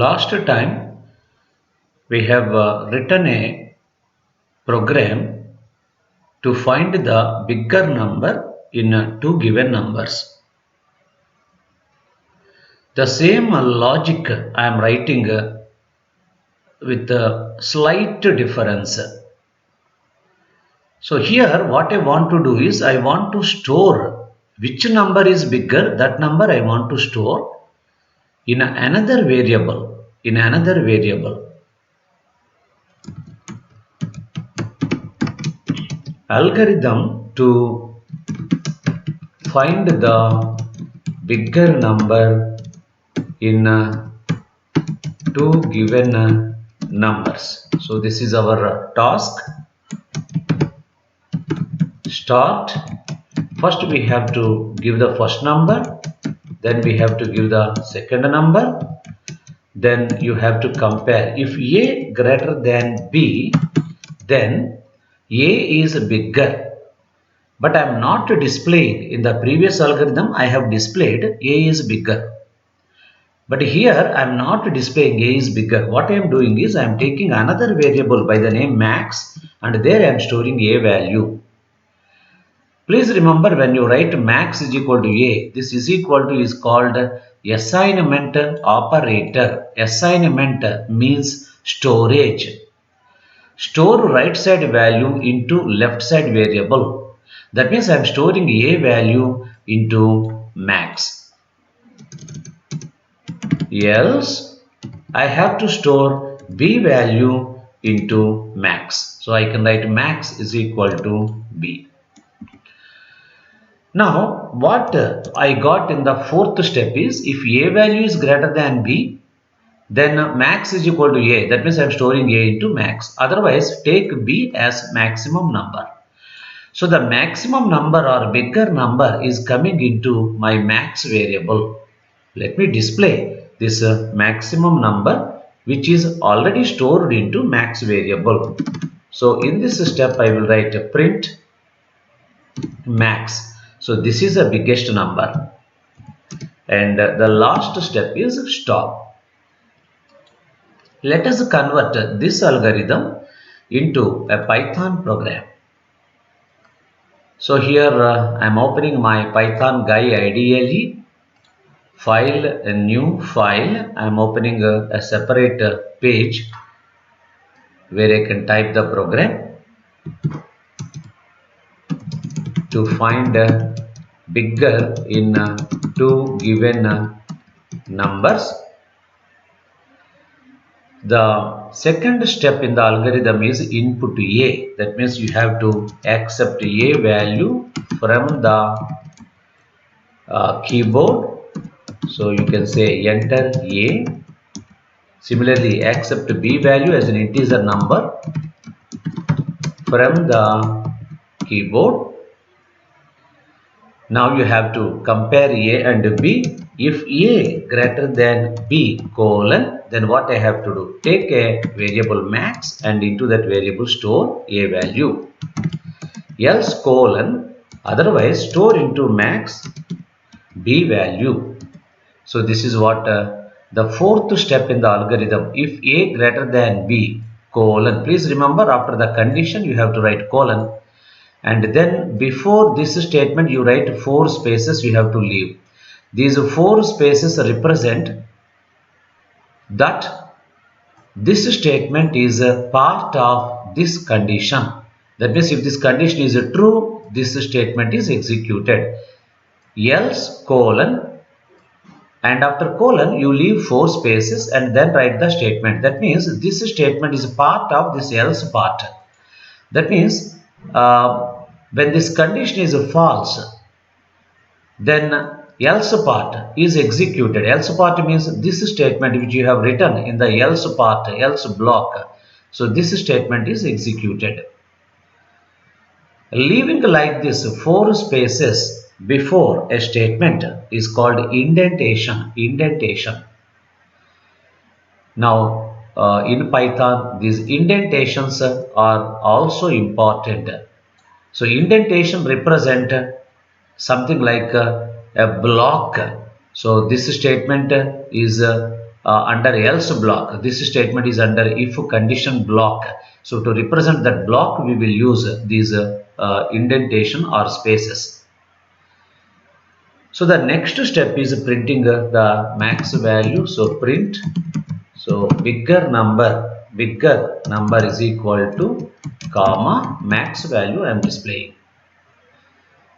Last time we have written a program to find the bigger number in two given numbers. The same logic I am writing with a slight difference. So here what I want to do is I want to store which number is bigger, that number I want to store in another variable. Algorithm to find the bigger number in two given numbers. So this is our task. Start. First we have to give the first number, then we have to give the second number, then you have to compare. If A greater than B, then A is bigger. But I am not displaying. In the previous algorithm I have displayed A is bigger. But here I am not displaying A is bigger. What I am doing is I am taking another variable by the name max, and there I am storing A value. Please remember, when you write max is equal to A, this is equal to is called assignment operator. Assignment means storage. Store right side value into left side variable. That means I am storing A value into max. Else I have to store B value into max. So I can write max is equal to B. Now what I got in the fourth step is, if A value is greater than B, then max is equal to A. That means I am storing A into max. Otherwise take B as maximum number. So the maximum number or bigger number is coming into my max variable. Let me display this maximum number which is already stored into max variable. So in this step I will write print max. So this is the biggest number, and the last step is stop. Let us convert this algorithm into a Python program. So here I am opening my Python guy IDLE file, a new file. I am opening a separate page where I can type the program to find bigger in two given numbers. The second step in the algorithm is input A. That means you have to accept A value from the keyboard. So you can say enter A. Similarly, accept B value as an integer number from the keyboard. Now you have to compare A and B. If A greater than B colon, then what I have to do? Take a variable max and into that variable store A value. Else colon, otherwise store into max B value. So this is what the fourth step in the algorithm. If A greater than B colon, please remember after the condition you have to write colon. And then before this statement you write 4 spaces you have to leave. These 4 spaces represent that this statement is a part of this condition. That means if this condition is true, this statement is executed. Else colon, and after colon you leave 4 spaces and then write the statement. That means this statement is part of this else part. That means when this condition is false, then else part is executed. Else part means this statement which you have written in the else part, else block. So this statement is executed. Leaving like this 4 spaces before a statement is called indentation. Now in Python these indentations are also important. So indentation represent something like a block. So this statement is under else block. This statement is under if condition block. So to represent that block, we will use these indentation or spaces. So the next step is printing the max value. So print. So bigger number is equal to comma max value I am displaying.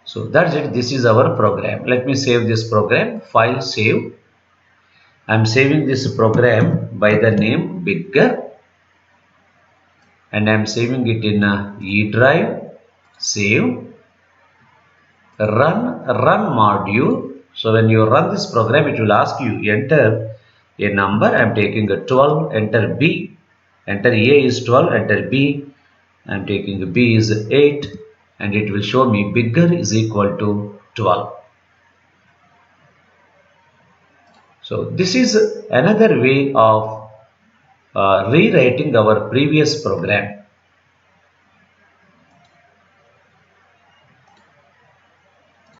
So that's it. This is our program. Let me save this program. File, save. I am saving this program by the name bigger, and I am saving it in E drive. Save. Run module. So when you run this program, it will ask you enter a number. I am taking a 12. Enter B. Enter A is 12. Enter B. I am taking B is 8, and it will show me bigger is equal to 12. So this is another way of rewriting our previous program.